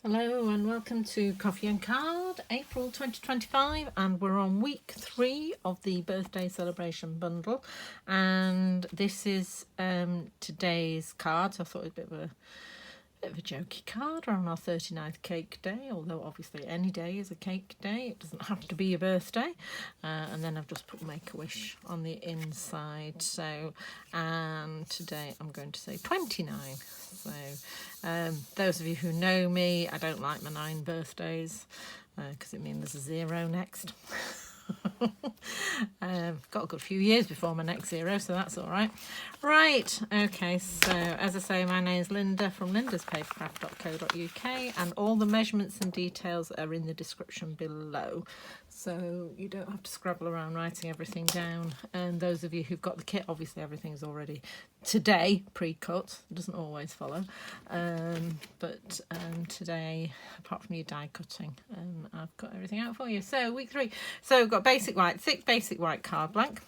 Hello and welcome to Coffee and Card, April 2025, and we're on week 3 of the birthday celebration bundle, and this is today's card. So I thought it was a bit of a jokey card. We're on our 39th cake day, although obviously any day is a cake day. It doesn't have to be your birthday. And then I've just put Make-A-Wish on the inside. So, and today I'm going to say 29. So those of you who know me, I don't like my 9 birthdays because it means there's a 0 next. Got a good few years before my next 0, so that's all right. Right, okay, so as I say, my name is Linda from lindaspapercraft.co.uk, and all the measurements and details are in the description below, so you don't have to scrabble around writing everything down. And those of you who've got the kit, obviously everything's already today pre-cut. It doesn't always follow, but today, apart from your die cutting, I've got everything out for you. So week 3, so we've got basic white, thick basic white card blank,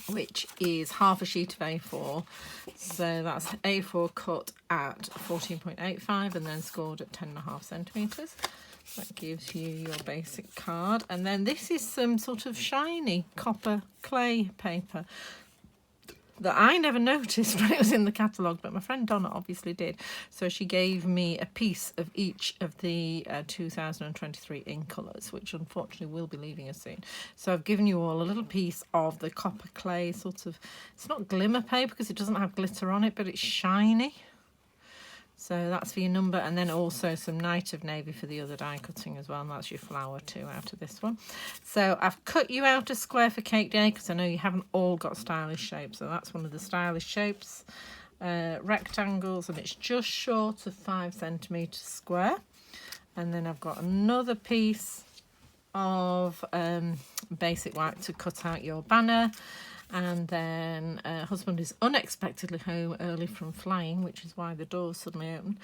which is half a sheet of A4, so that's A4 cut at 14.85 and then scored at 10.5 centimetres. That gives you your basic card. And then this is some sort of shiny copper clay paper that I never noticed when it was in the catalogue, but my friend Donna obviously did. So she gave me a piece of each of the 2023 ink colours, which unfortunately will be leaving us soon. So I've given you all a little piece of the copper clay sort of, it's not glimmer paper because it doesn't have glitter on it, but it's shiny. So that's for your number, and then also some Night of Navy for the other die cutting as well, and that's your flower too out of this one. So I've cut you out a square for Cake Day because I know you haven't all got stylish shapes, so that's one of the stylish shapes. Rectangles, and it's just short of 5 centimetres square. And then I've got another piece of basic white to cut out your banner. And then husband is unexpectedly home early from flying, which is why the door's suddenly open.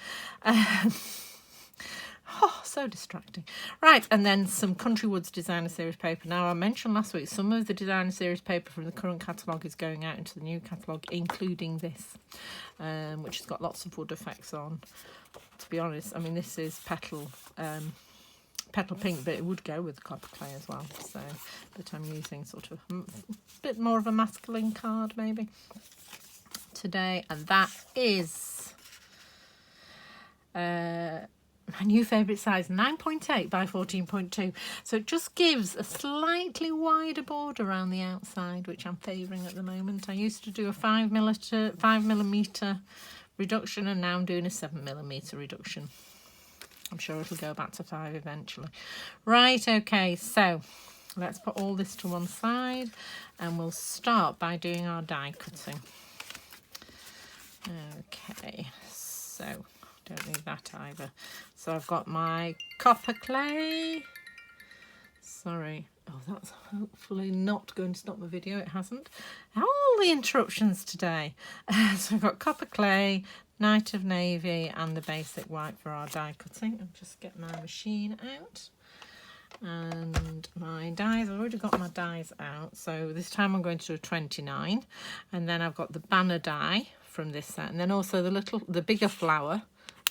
Oh, so distracting. Right, and then some Country Woods Designer Series paper. Now, I mentioned last week some of the Designer Series paper from the current catalogue is going out into the new catalogue, including this, which has got lots of wood effects on. To be honest, I mean, this is petal pink, but it would go with copper clay as well. So, but I'm using sort of a bit more of a masculine card maybe today, and that is my new favourite size, 9.8 by 14.2. So it just gives a slightly wider border around the outside, which I'm favouring at the moment. I used to do a 5mm reduction, and now I'm doing a 7mm reduction. I'm sure it'll go back to 5 eventually. Right, okay, so let's put all this to one side and we'll start by doing our die cutting. Okay, so don't need that either. So I've got my copper clay. Sorry. Oh, that's hopefully not going to stop the video. It hasn't. All the interruptions today. So I've got copper clay, Night of Navy, and the basic white for our die cutting. I'll just get my machine out. And my dies, I've already got my dies out. So this time I'm going to do a 29. And then I've got the banner die from this set. And then also the bigger flower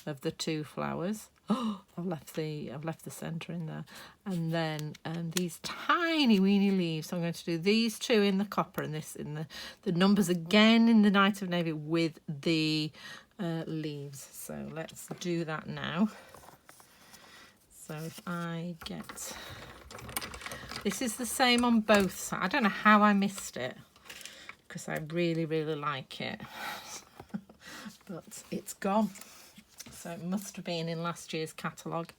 of the 2 flowers. Oh, I've left the centre in there. And then these tiny weeny leaves. So I'm going to do these 2 in the copper and this in the numbers again in the Night of Navy with the leaves. So let's do that now. So if I get, this is the same on both sides. I don't know how I missed it because I really like it, but it's gone. So it must have been in last year's catalogue.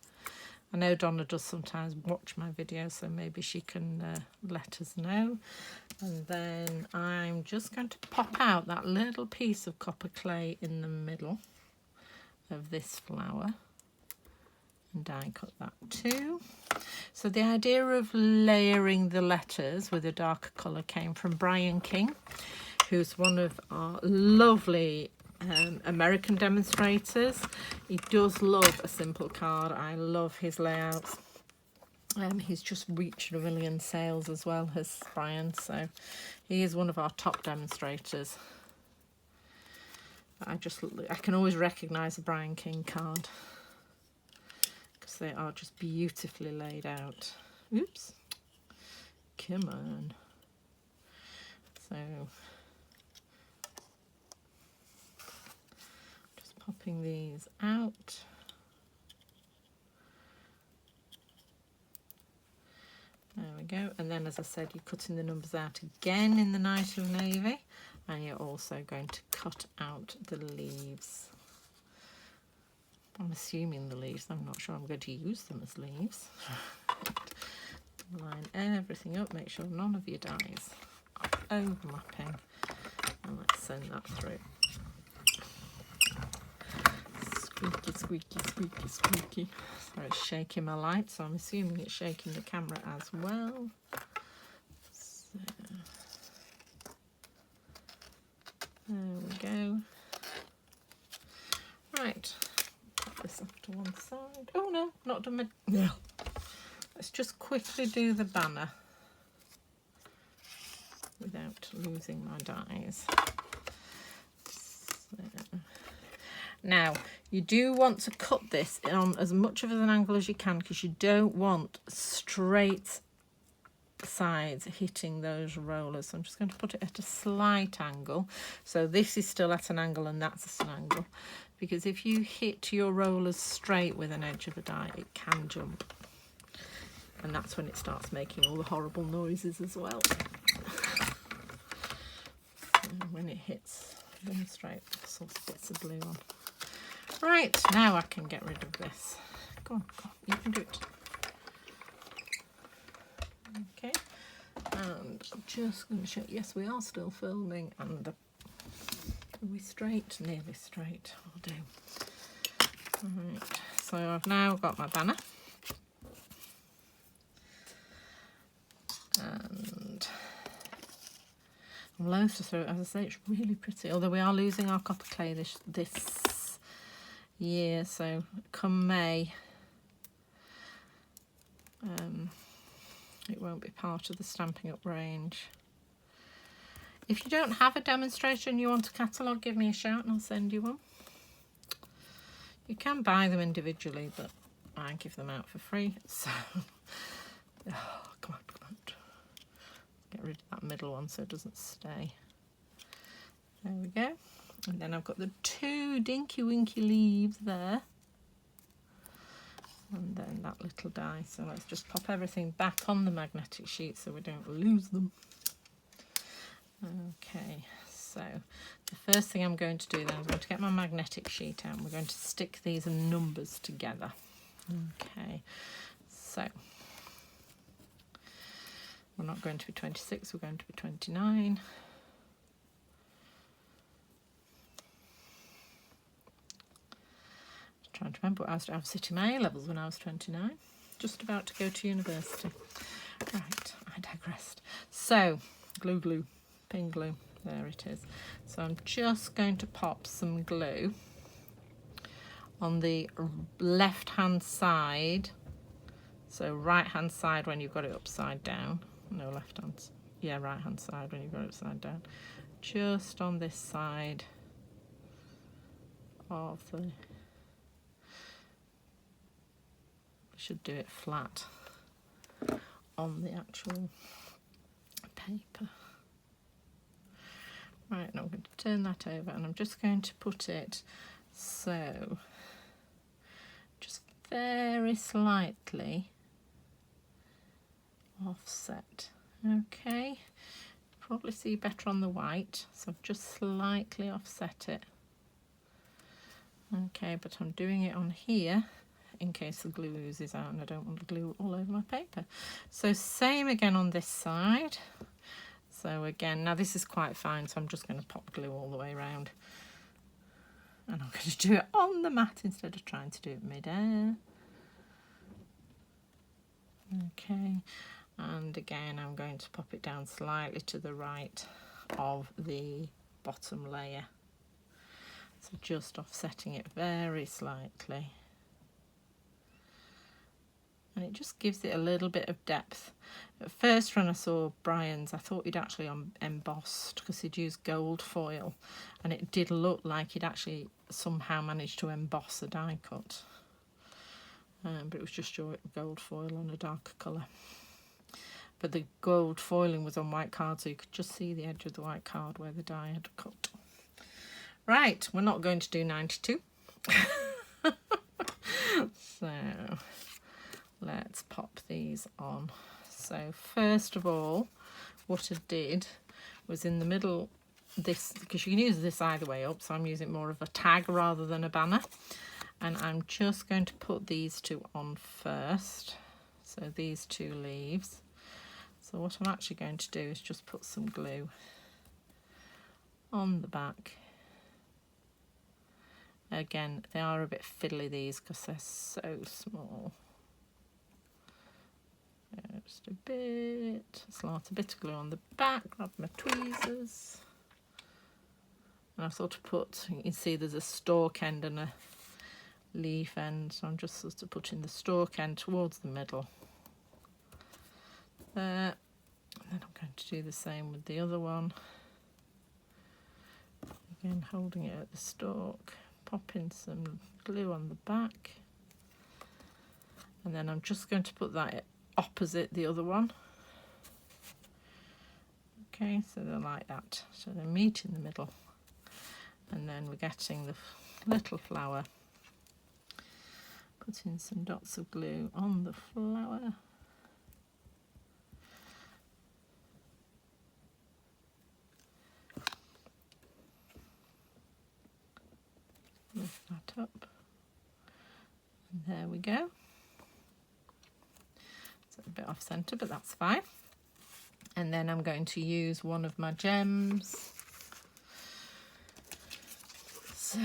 I know Donna does sometimes watch my videos, so maybe she can let us know. And then I'm just going to pop out that little piece of copper clay in the middle of this flower. And die cut that too. So the idea of layering the letters with a darker colour came from Brian King, who's one of our lovely American demonstrators. He does love a simple card. I love his layouts. He's just reached 1 million sales as well as Brian, so he is one of our top demonstrators. I can always recognise a Brian King card. because they are just beautifully laid out. Oops, come on. So just popping these out. There we go. And then, as I said, you're cutting the numbers out again in the night of navy, and you're also going to cut out the leaves. I'm assuming the leaves, I'm not sure I'm going to use them as leaves. Line everything up, make sure none of your dies are overlapping, and let's send that through. Squeaky, squeaky, squeaky, squeaky. So it's shaking my light, so I'm assuming it's shaking the camera as well. So, there we go. Right, put this off to one side. Oh no, not done my... No. Let's just quickly do the banner without losing my dies. So. Now, you do want to cut this on as much of an angle as you can, because you don't want straight sides hitting those rollers. So I'm just going to put it at a slight angle. So this is still at an angle and that's at an angle. Because if you hit your rollers straight with an edge of a die, it can jump. And that's when it starts making all the horrible noises as well. And when it hits them straight, sort of bits of glue on. Right, now I can get rid of this. Go on, you can do it. Okay, and I'm just going to show, yes, we are still filming, and are we straight? Nearly straight, will do. Right, so I've now got my banner. And I'm loath to throw it, as I say, it's really pretty, although we are losing our copper clay this year, so come May it won't be part of the Stampin' Up range. If you don't have a demonstration and you want a catalogue, give me a shout and I'll send you one. You can buy them individually, but I give them out for free, so oh, come on. Get rid of that middle one so it doesn't stay. There we go. And then I've got the two dinky winky leaves there. And then that little die. So let's just pop everything back on the magnetic sheet so we don't lose them. Okay, so the first thing I'm going to do then, I'm going to get my magnetic sheet out and we're going to stick these numbers together. Okay, so we're not going to be 26, we're going to be 29. Trying to remember what I was sitting my A-levels when I was 29. Just about to go to university. Right, I digressed. So, glue, pin glue, there it is. So I'm just going to pop some glue on the left-hand side. So right-hand side when you've got it upside down. No, left-hand, yeah, right-hand side when you've got it upside down. Just on this side of the... should do it flat on the actual paper. Right, now I'm going to turn that over and I'm just going to put it so just very slightly offset. Okay, probably see better on the white, so I've just slightly offset it. Okay, but I'm doing it on here in case the glue oozes out and I don't want the glue all over my paper. So same again on this side. So again, now this is quite fine, so I'm just going to pop glue all the way around. And I'm going to do it on the mat instead of trying to do it mid-air. Okay, and again I'm going to pop it down slightly to the right of the bottom layer. So just offsetting it very slightly. And it just gives it a little bit of depth. At first when I saw Brian's, I thought he'd actually embossed because he'd used gold foil, and it did look like he'd actually somehow managed to emboss a die cut. but it was just gold foil on a darker colour. But the gold foiling was on white card, so you could just see the edge of the white card where the die had cut. Right, we're not going to do 92. So let's pop these on. So first of all, what I did was in the middle, this, because you can use this either way up, so I'm using more of a tag rather than a banner. And I'm just going to put these two on first. So these two leaves. So what I'm actually going to do is just put some glue on the back. Again, they are a bit fiddly, these, because they're so small. Just a bit, slot a bit of glue on the back, grab my tweezers. And I sort of put, you can see there's a stalk end and a leaf end, so I'm just sort of putting the stalk end towards the middle. There. And then I'm going to do the same with the other one. Again, holding it at the stalk, popping some glue on the back. And then I'm just going to put that opposite the other one. Okay, so they're like that. So they meet in the middle. And then we're getting the little flower. Putting some dots of glue on the flower. Lift that up. And there we go. It's a bit off centre, but that's fine. And then I'm going to use one of my gems. So,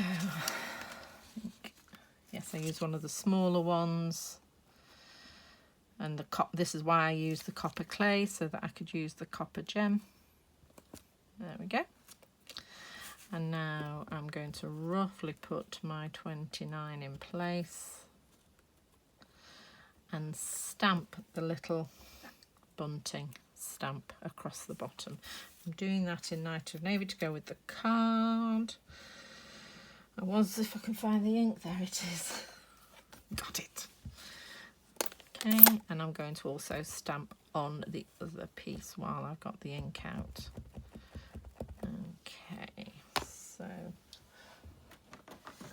yes, I use one of the smaller ones. And this is why I use the copper clay, so that I could use the copper gem. There we go. And now I'm going to roughly put my 29 in place and stamp the little bunting stamp across the bottom. I'm doing that in Night of Navy to go with the card. If I can find the ink, there it is. Got it. Okay, and I'm going to also stamp on the other piece while I've got the ink out. Okay, so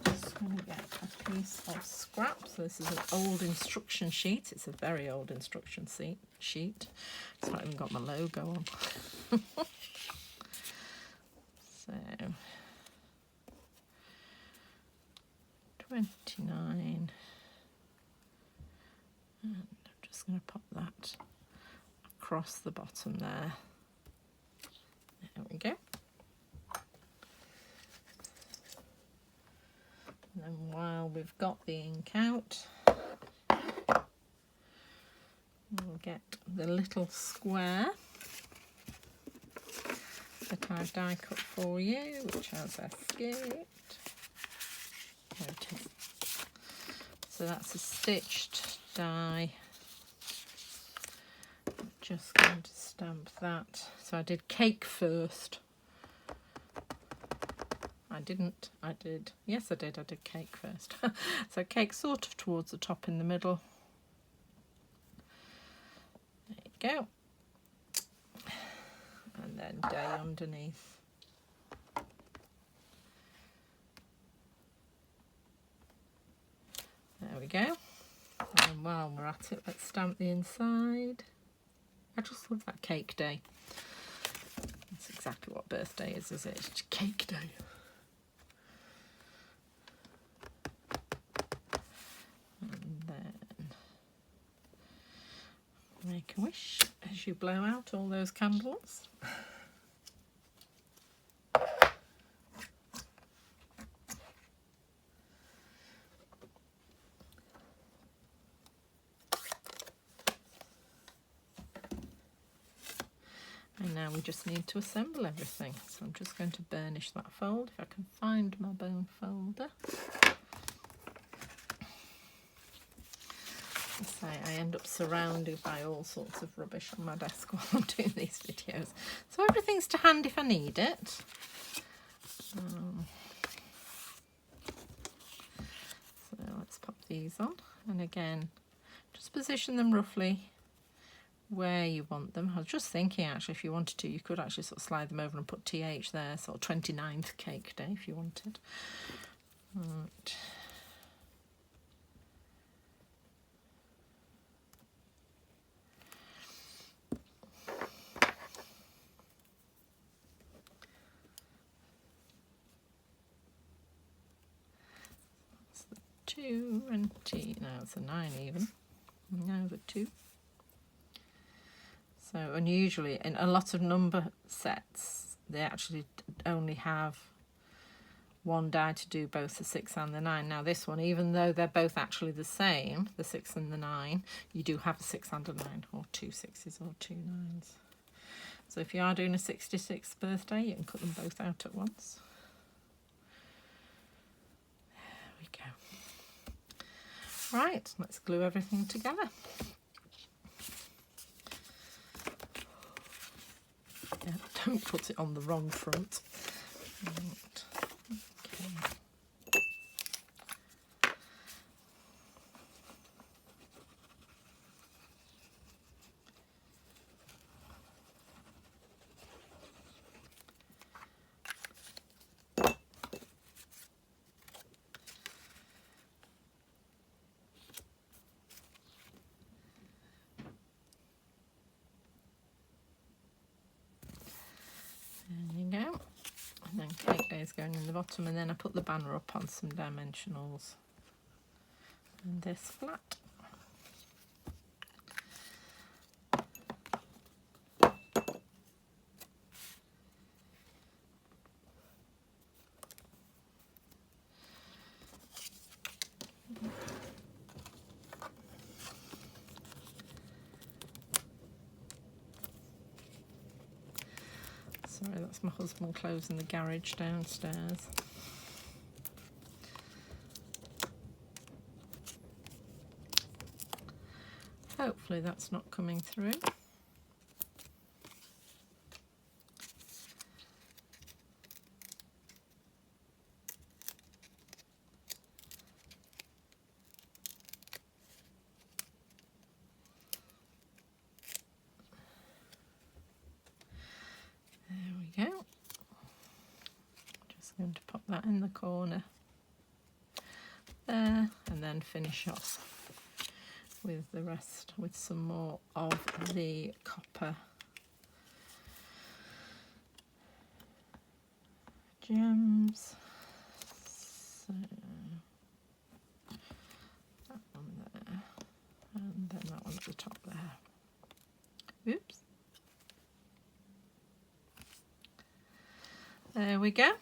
just going to get a piece of scrap. So this is an old instruction sheet. It's a very old instruction sheet. It's not even got my logo on. So 29, and I'm just going to pop that across the bottom there. There we go. And then while we've got the ink out, we'll get the little square that I've die cut for you, which has escaped. There it is. So that's a stitched die. I'm just going to stamp that. So I did cake first. I didn't. I did. Yes, I did. I did cake first. So cake sort of towards the top in the middle. There you go. And then day underneath. There we go. And while we're at it, let's stamp the inside. I just love that cake day. That's exactly what birthday is it? It's cake day. And then make a wish as you blow out all those candles. And now we just need to assemble everything. So I'm just going to burnish that fold, if I can find my bone folder. I end up surrounded by all sorts of rubbish on my desk while I'm doing these videos. So everything's to hand if I need it. So let's pop these on. and again just position them roughly where you want them. I was just thinking actually if you wanted to you could actually sort of slide them over and put TH there, sort of 29th cake day if you wanted. Right. That's the 20, now it's a 9 even, now the 2. So, and usually in a lot of number sets, they actually only have one die to do both the 6 and the 9. Now this one, even though they're both actually the same, the 6 and the 9, you do have a 6 and a 9, or 2 6s or 2 9s. So if you are doing a 66th birthday, you can cut them both out at once. There we go. Right, let's glue everything together. Yeah, don't put it on the wrong front. Right. Okay. There you go. And then cake day is going in the bottom, and then I put the banner up on some dimensionals and this flat. Sorry, that's my husband closing the garage downstairs. Hopefully that's not coming through. Go. Just going to pop that in the corner there, and then finish off with the rest with some more of the copper gems. So that one there, and then that one at the top there. Oops. There we go.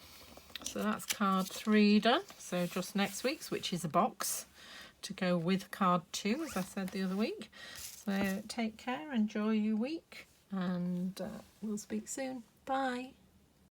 So that's card 3 done. So just next week's, which is a box to go with card 2, as I said the other week. So take care, enjoy your week, and we'll speak soon. Bye.